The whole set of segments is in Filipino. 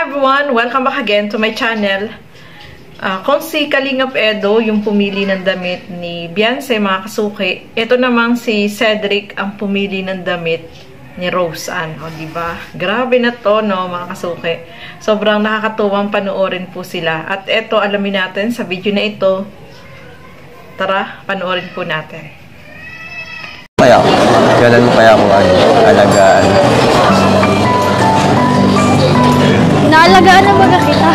everyone! Welcome back again to my channel. Kung si Kalingap Edo yung pumili ng damit ni Beyonce, mga kasuki, ito namang si Cedric ang pumili ng damit ni Rose Ann. O, diba? Grabe na to, no, mga kasuki. Sobrang nakakatuwang panoorin po sila. At ito, alamin natin sa video na ito. Tara, panoorin po natin. Kailan mo kaya ako alagaan? Naalagaan na baga kita.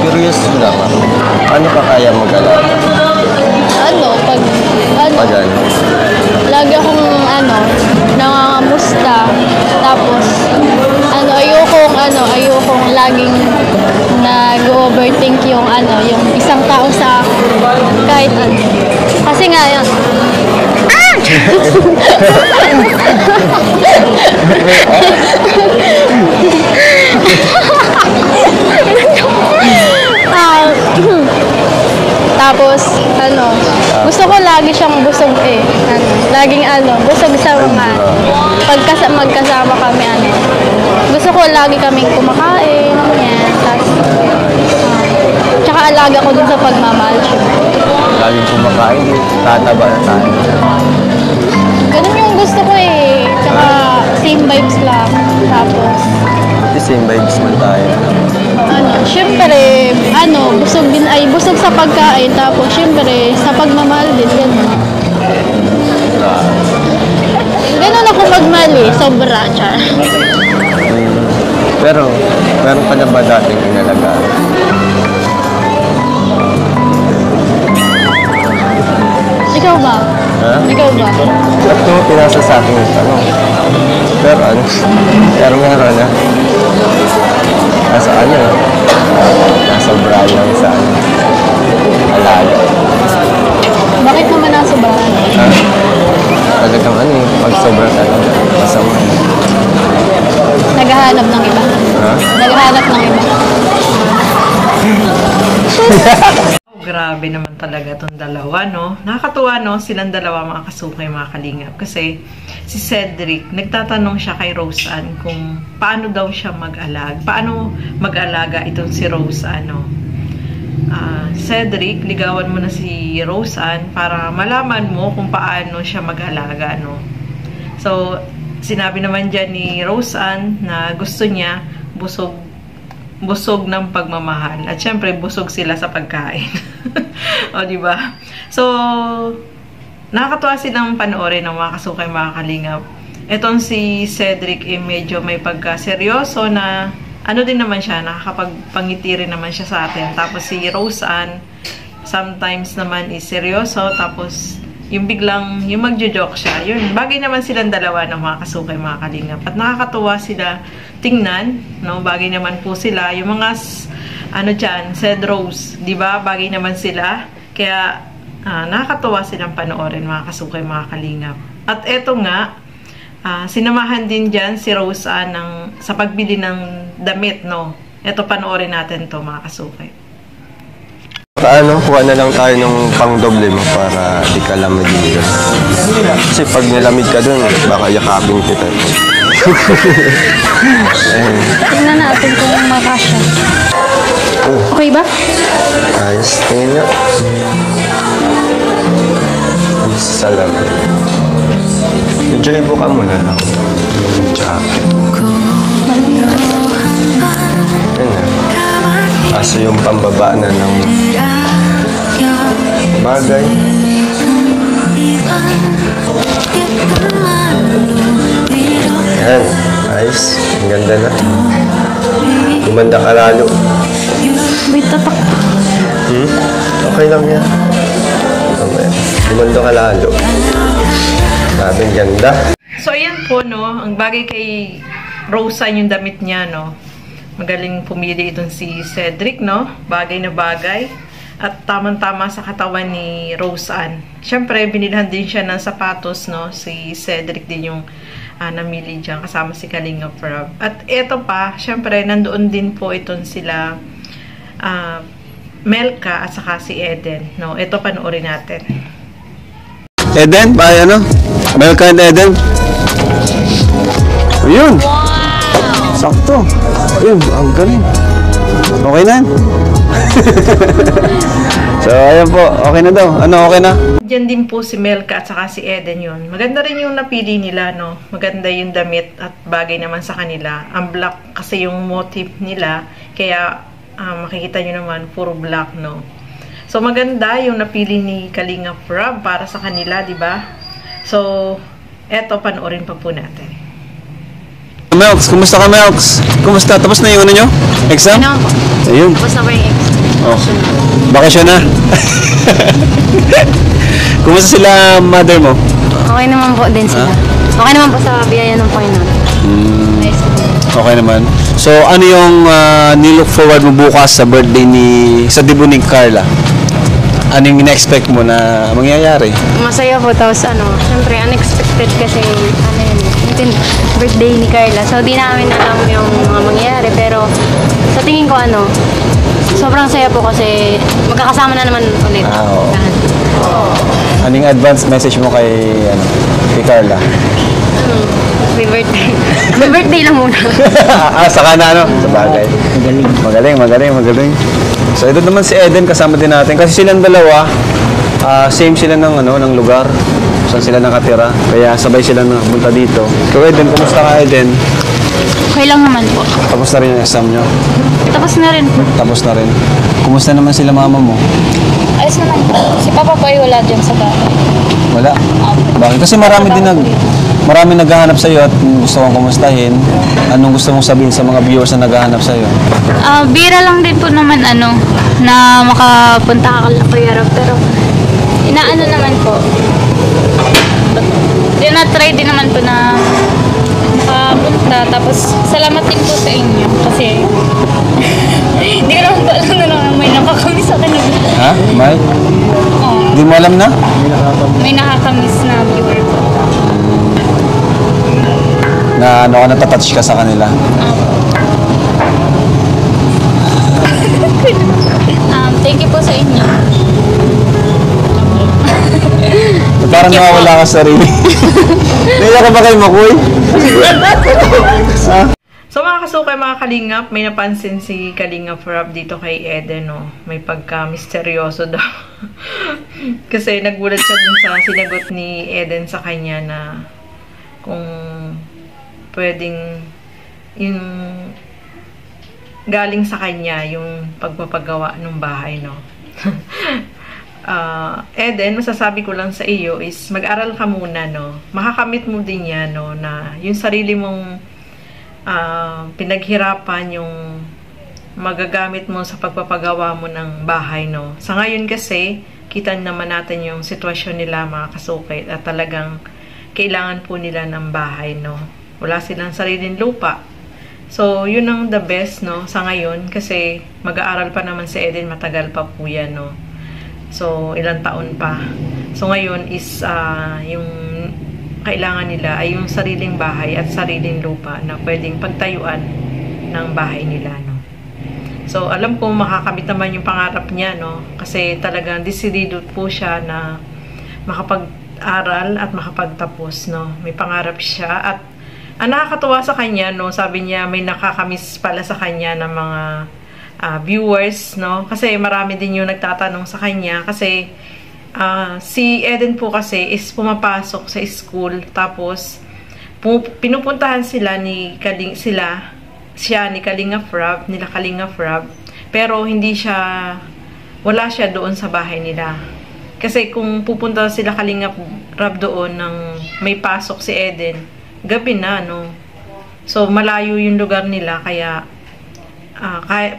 Curious lang ako. Ano pa kaya mag-alaga? Pag lagi akong nangangamusta. Tapos, ayokong laging nag-overthink yung isang tao sa kahit ano. Kasi nga, yun. Tapos, gusto ko lagi siyang busog laging busog sa mga magkasama kami Gusto ko lagi kaming kumakain, yan. Tapos, tsaka alaga ko dun sa pagmamahal siya. Laging kumakain, tataba na tayo. Ganun yung gusto ko Tsaka same vibes lang. Tapos, same vibes man tayo. syempre, busog sa pagkain. Tapos, syempre, sa pagmamahal din, ganun. Ganun ako magmahal sobra, char. Pero, meron pa na ba dating inalagaan? Ikaw ba? Ha? Ikaw ba? Ba't mo pinasa sa akin yung tanong? Pero meron na. Nasa nasa Brian sa alaga. Bakit naman nasa bahay? Ha? Talagang pag sobra talaga, masama. Naghahanap ng iba. Ha? Naghahanap ng iba. Grabe naman talaga itong dalawa, no? Nakakatuwa, no? Silang dalawa, mga kasukay, mga kalingap. Kasi si Cedric, nagtatanong siya kay Rose Ann kung paano daw siya mag-alaga. Paano mag-alaga itong si Rose Ann, no? Cedric, ligawan mo na si Rose Ann para malaman mo kung paano siya mag-alaga, no? So, sinabi naman dyan ni Rose Ann na gusto niya busog ng pagmamahal. At syempre, busog sila sa pagkain. O, diba? So, nakakatuwa silang panoorin ng mga kasukay, mga kalingap. Etong si Cedric, medyo may pagka-seryoso na, din naman siya, nakakapagpangiti rin naman siya sa atin. Tapos si Rose Ann, sometimes naman is seryoso, tapos yung biglang, yung magjo-joke siya. Yun, bagay naman silang dalawa ng mga kasukay, mga kalingap. At nakakatuwa sila tingnan, no? Bagay naman po sila. Yung mga, Ced Rose, di ba? Bagay naman sila. Kaya, nakakatuwa silang panoorin, mga kasukay, mga kalingap. At eto nga, sinamahan din dyan si Rose Ann sa pagbili ng damit, no? Eto, panoorin natin to, mga kasukay. Kuha na lang tayo ng pang-doble mo para di ka lamig dito. Kasi pag nilamig ka dun, baka yakapin kita. Tingnan natin kung makasya. Okay ba? Ayos, tingin nga. Salamat. Enjoy po ka muna lang. Jacket. Kaso yung pambaba na ng bagay. Yan. Ayos. Ang ganda na. Gumanda ka lalo. Wait, tatak. Okay lang yan. Gumanda ka lalo. Sabi, ang ganda. So, ayan po, no? Ang bagay kay Rose Ann yung damit niya, no? Magaling pumili itong si Cedric, no? Bagay na bagay. At tamang-tama sa katawan ni Rose Ann. Siyempre, binilhan din siya ng sapatos, no? Si Cedric din yung namili dyan, kasama si Kalingap Rob. At eto pa, siyempre, nandoon din po itong sila Melka at saka si Eden, no? Ito, panoorin natin. Eden, Melka and Eden. Ayun. sakto. Ayun, ang galing. Okay na. So, ayan po. Okay na daw. Ano, okay na? Diyan din po si Melka at saka si Eden yun. Maganda rin yung napili nila, no? Maganda yung damit at bagay naman sa kanila. Ang black kasi yung motif nila. Kaya makikita nyo naman, puro black, no? So, maganda yung napili ni Kalinga Prab para sa kanila, di ba? So, eto, panoorin pa po natin. Melks, kumusta ka, Melks? Kumusta? Tapos na yung ano nyo? Exam? Ano po? Ayun. Tapos na ba yung exam? Oh. Bakasyon na. Kumusta sila mother mo? Okay naman po din sila. Okay naman po sa biyaya ng Panginoon. Okay naman. So, ano yung nilook forward mo bukas sa birthday sa debut ni Carla? Ano yung ina-expect mo na mangyayari? Masaya po. Tapos syempre unexpected kasi birthday ni Carla. So, di namin alam yung mga mangyayari. Pero, sa tingin ko sobrang saya po kasi magkakasama na naman ulit. Oo. Anong advance message mo kay Carla? Happy birthday. Happy birthday lang muna. Saka na Sa bagay. Magaling. So, ito naman si Eden, kasama din natin. Kasi silang dalawa, same sila ng lugar. Saan sila nakatira. Kaya sabay sila punta dito. So, Eden, kumusta ka, Eden? Okay lang naman po. Tapos na rin yung exam nyo? Tapos na rin po. Tapos na rin. Kumusta naman sila mama mo? Ayos naman po. Si Papa po ay wala dyan sa bahay. Wala? Bakit? Kasi marami naghahanap sa'yo at gusto kong kumustahin. Anong gusto mong sabihin sa mga viewers na naghahanap sa'yo? Bira lang din po naman na makapunta ka kala Kuya Rob. Pero inaano naman po. Try din naman po na makapunta. Tapos salamat din po sa inyo. Kasi hindi ko naman po alam na may nakakamiss sa akin. Ha? May? Oo. Hindi mo alam na? May nakakamiss na viewer po. Na natatouch ka sa kanila? Thank you po sa inyo. Parang nawawala ka sa sarili. Naiyak ka ba kay Makoy? So mga kasukay, mga kalingap, may napansin si Kalinga Prab dito kay Eden, no? May pagka-misteryoso daw. Kasi nagulat siya dun sa sinagot ni Eden sa kanya na kung pwedeng yung galing sa kanya yung pagpapagawa ng bahay, no? Eden, masasabi ko lang sa iyo is mag-aral ka muna, no? Makakamit mo din yan, no? Na yung sarili mong pinaghirapan, yung magagamit mo sa pagpapagawa mo ng bahay, no? Sa ngayon kasi, kita naman natin yung sitwasyon nila, mga kasukay, at talagang kailangan po nila ng bahay, no? Wala silang sariling lupa. So, yun ang the best, no? Sa ngayon, kasi mag-aaral pa naman si Eden, matagal pa po yan, no? So, ilang taon pa. So, ngayon is yung kailangan nila ay yung sariling bahay at sariling lupa na pwedeng pagtayuan ng bahay nila, no? So, alam ko makakamit naman yung pangarap niya, no? Kasi talagang decidido po siya na makapag-aral at makapagtapos, no? May pangarap siya at nakakatuwa sa kanya, no? Sabi niya may nakakamiss pala sa kanya ng mga viewers, no? Kasi marami din yung nagtatanong sa kanya kasi si Eden po kasi is pumapasok sa school tapos pinupuntahan sila ni Kalinga Prab, nila Kalinga Prab, pero wala siya doon sa bahay nila. Kasi kung pupunta sila Kalinga Prab doon ng may pasok si Eden, gabi na, no? So malayo yung lugar nila kaya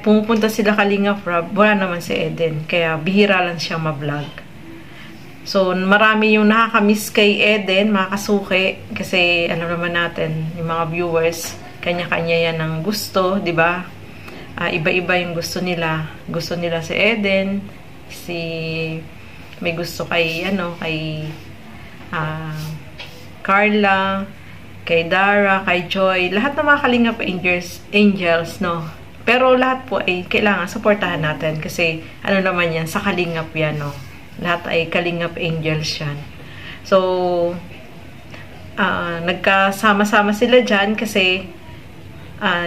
pumupunta sila Kalinga Prab, wala naman si Eden. Kaya bihira lang siya ma-vlog. So, marami yung nakakamiss kay Eden, mga kasuki. Kasi, alam naman natin, yung mga viewers, kanya-kanya yan ang gusto, di ba? Iba-iba yung gusto nila. Gusto nila si Eden, may gusto kay Carla, kay Dara, kay Joy. Lahat ng mga Kalingap angels, no? Pero lahat po ay kailangan supportahan natin kasi ano naman yan, sa Kalingap yan, no? Lahat ay Kalingap angels yan. So, nagkasama-sama sila dyan kasi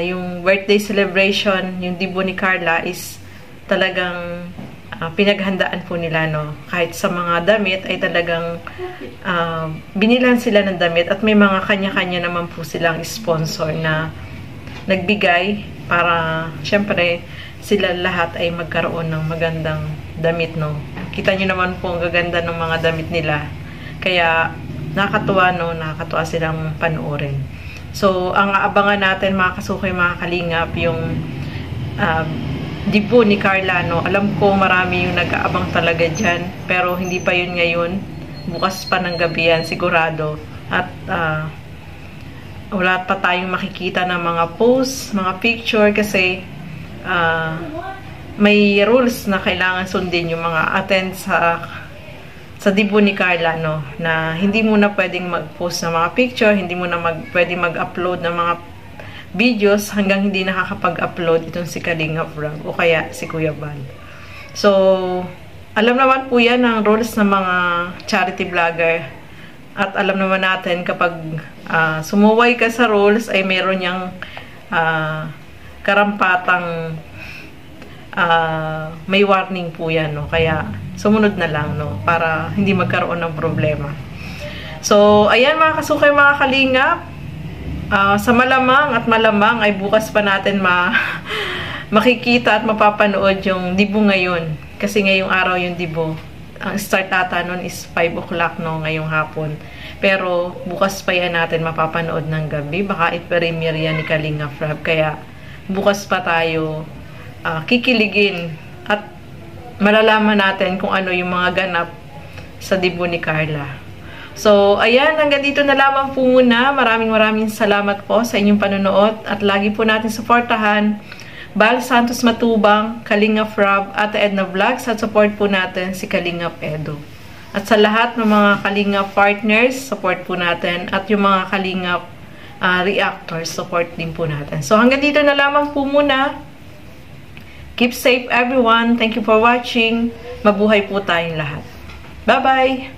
yung birthday celebration, yung dibo ni Carla is talagang pinaghandaan po nila, no? Kahit sa mga damit ay talagang binilan sila ng damit at may mga kanya-kanya naman po silang sponsor na nagbigay para syempre sila lahat ay magkaroon ng magandang damit, no? Kita nyo naman po ang gaganda ng mga damit nila. Kaya nakakatuwa, no? Nakakatuwa silang panoorin. So, ang aabangan natin mga kasukay, mga kalingap, yung dibo ni Carla, no? Alam ko marami yung nag-aabang talaga dyan, pero hindi pa yun ngayon. Bukas pa ng gabi yan, sigurado. At wala pa tayong makikita ng mga posts, mga picture, kasi may rules na kailangan sundin yung mga attend sa dibo ni Carla, no? Na hindi mo na pwedeng mag-post ng mga picture, hindi mo na pwedeng mag-upload ng mga videos hanggang hindi nakakapag-upload itong si Kalingap Rob o kaya si Kuya Bal. So, alam naman po yan ang rules ng mga charity vlogger. At alam naman natin kapag sumuway ka sa rules ay meron niyang karampatang may warning po yan, no? Kaya sumunod na lang, no? Para hindi magkaroon ng problema. So, ayan mga kasukay, mga kalingap. Sa malamang at malamang ay bukas pa natin makikita at mapapanood yung dibo ngayon. Kasi ngayong araw yung dibo. Ang start ata nun is 5 o'clock, no? Ngayong hapon. Pero bukas pa yan natin mapapanood ng gabi. Baka i-premiere yan ni Kalingap Rob. Kaya bukas pa tayo kikiligin at malalaman natin kung ano yung mga ganap sa dibo ni Carla. So, ayan, hanggang dito na lamang po muna. Maraming salamat po sa inyong panonood at lagi po natin suportahan Bal Santos Matubang, Kalingap Rob, Ate Edna Vlogs at support po natin si Kalingap Edo. At sa lahat ng mga Kalingap partners, support po natin at yung mga Kalingap reactors, support din po natin. So, hanggang dito na lamang po muna. Keep safe everyone. Thank you for watching. Mabuhay po tayong lahat. Bye-bye!